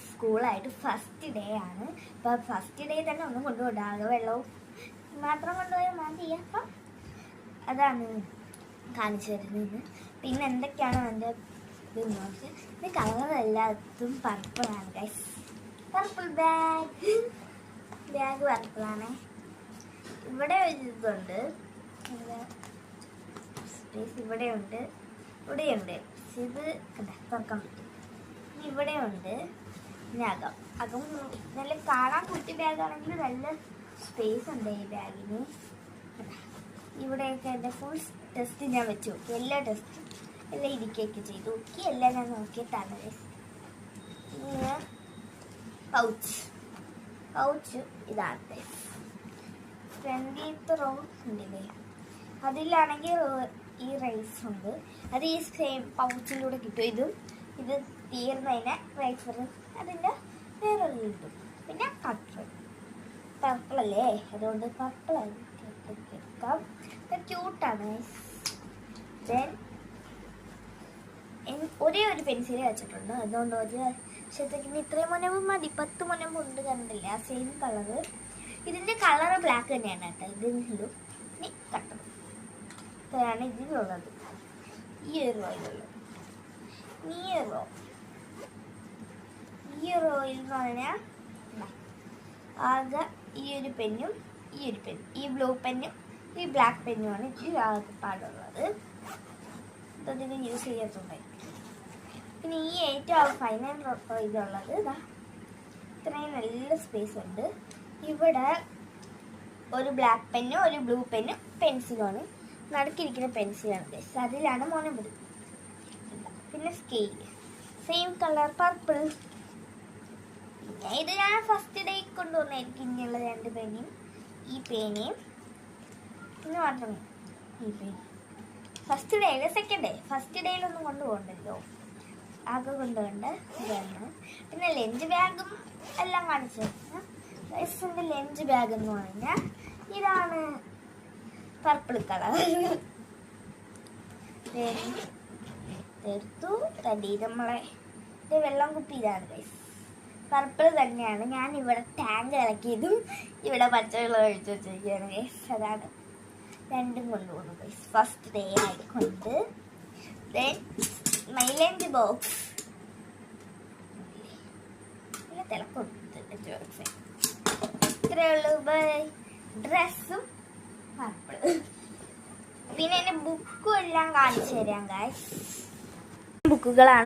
സ്കൂളായിട്ട് first day ആണ്. അപ്പോൾ first day തന്നെ ഒന്നും കൊണ്ടുപോകണ്ട, ആകെ വെള്ളവും മാത്രം കൊണ്ടുപോയാൽ മതി. അപ്പം അതാണ് കാണിച്ചു തരുന്നത്. പിന്നെ എന്തൊക്കെയാണ് എൻ്റെ ഇത് നോക്കി. ഇത് കളർ എല്ലാത്തും പർപ്പിളാണ് ഗൈസ്. പർപ്പിൾ ബാഗ് പർപ്പിളാണ്. ഇവിടെ ഒരു ഇതുണ്ട്, സ്പേസ് ഇവിടെയുണ്ട്, ഇവിടെയുണ്ട്. ഇത് തുറക്കാൻ പറ്റും. ഇവിടെയുണ്ട്. പിന്നെ അകം നല്ല കാണാൻ കുട്ടി ബാഗാണെങ്കിൽ നല്ല സ്പേസ് ഉണ്ട് ഈ ബാഗിന്. ഇവിടെയൊക്കെ എൻ്റെ ഫുൾ ടെസ്റ്റ് ഞാൻ വെച്ച് നോക്കി, എല്ലാ ടെസ്റ്റും എല്ലാം ഇരിക്കുകയൊക്കെ ചെയ്തു നോക്കി, എല്ലാം ഞാൻ നോക്കിയിട്ടാണ്. പിന്നെ പൗച്ച് ഇതാണ്. ഫ്രണ്ടിലത്തെ റോ ഉണ്ടല്ലേ, അതിലാണെങ്കിൽ ഈ റൈസ് ഉണ്ട്, അത് ഈ സെയിം പൗച്ചിലൂടെ കിട്ടും. ഇത് തീർന്നതിനെ റൈസ് അതിൻ്റെ വേറൊരു കിട്ടും. പിന്നെ കട്ടർ പർപ്പിളല്ലേ, അതുകൊണ്ട് പർപ്പിൾ എടുക്കാം. ക്യൂട്ടാണ്. ദെൻ ഒരേ ഒരു പെൻസിൽ വെച്ചിട്ടുണ്ട്, അതുകൊണ്ട് ഒരു വർഷത്തേക്ക് ഇത്രയും മുനമ്പ് മതി. 10 മുനമ്പുണ്ട്, കണ്ടില്ല സെയിം കളറ്. ഇതിൻ്റെ കളർ ബ്ലാക്ക് തന്നെയാണ് കേട്ടോ. ഇതിലും ഇനി കട്ടർ ഇത്രയാണ് ഇതിലുള്ളത്. ഈ ഒരു റോയിലുള്ളത്. ഈ റോയിൽ എന്ന് പറഞ്ഞാൽ ആകെ ഈ ഒരു പെന്നും ഈ ഒരു പെന്നും, ഈ ബ്ലൂ പെന്നും ഈ ബ്ലാക്ക് പെന്നുമാണ് ഇതിൽ ആകെ പാടുള്ളത്. ഇതൊന്നും യൂസ് ചെയ്യത്തുണ്ടായി. പിന്നെ ഈ ഏറ്റവും ഫൈനൽ ഇതുള്ളത് ഇത്രയും നല്ല സ്പേസ് ഉണ്ട്. ഇവിടെ ഒരു ബ്ലാക്ക് പെന്നും ഒരു ബ്ലൂ പെന്നും പെൻസിലാണ്, നടുക്കിരിക്കുന്ന പെൻസിലാണ് ഗൈസ്. അതിലാണ് മോനമ്പത്. പിന്നെ സ്കെയിൽ സെയിം കളർ പർപ്പിൾ. പിന്നെ ഇത് ഞാൻ ഫസ്റ്റ് ഡേ കൊണ്ടുവന്നായിരിക്കും. ഇനിയുള്ള 2 പേനയും ഈ പേനയും പിന്നെ മാത്രമേ ഈ പേന. ഫസ്റ്റ് ഡേയില് സെക്കൻഡ് ഡേ, ഫസ്റ്റ് ഡേയിലൊന്നും കൊണ്ടുപോകണ്ടല്ലോ, ആകെ കൊണ്ടുപോകണ്ട ഇതാണ്. പിന്നെ ലഞ്ച് ബാഗും എല്ലാം കാണിച്ചു. ഗൈസിൻ്റെ ലഞ്ച് ബാഗ് എന്ന് പറഞ്ഞാൽ ഇതാണ്, പർപ്പിൾ കളർ. എടുത്തു തടി നമ്മളെ വെള്ളം കുപ്പി ഇതാണ് ഗൈസ്, പർപ്പിൾ തന്നെയാണ്. ഞാൻ ഇവിടെ ടാങ്ക് ഇറക്കിയതും ഇവിടെ പച്ചവെള്ളം ഒഴിച്ചു വെച്ചിരിക്കുകയാണ് ഗൈസ്. അതാണ് രണ്ടും കൊണ്ടുപോകുന്നു ഗൈസ് ഫസ്റ്റ് ഡേ ആയിക്കൊണ്ട്. ദെൻ മൈ ലഞ്ച് ബോക്സ് തിളക്കം ഇത്രയേ ഉള്ളൂ. ഡ്രസ്സും പർപ്പിൾ. പിന്നെ എൻ്റെ ബുക്കും എല്ലാം കാണിച്ചു തരാം ഗൈസ്. ബുക്കുകളാണ്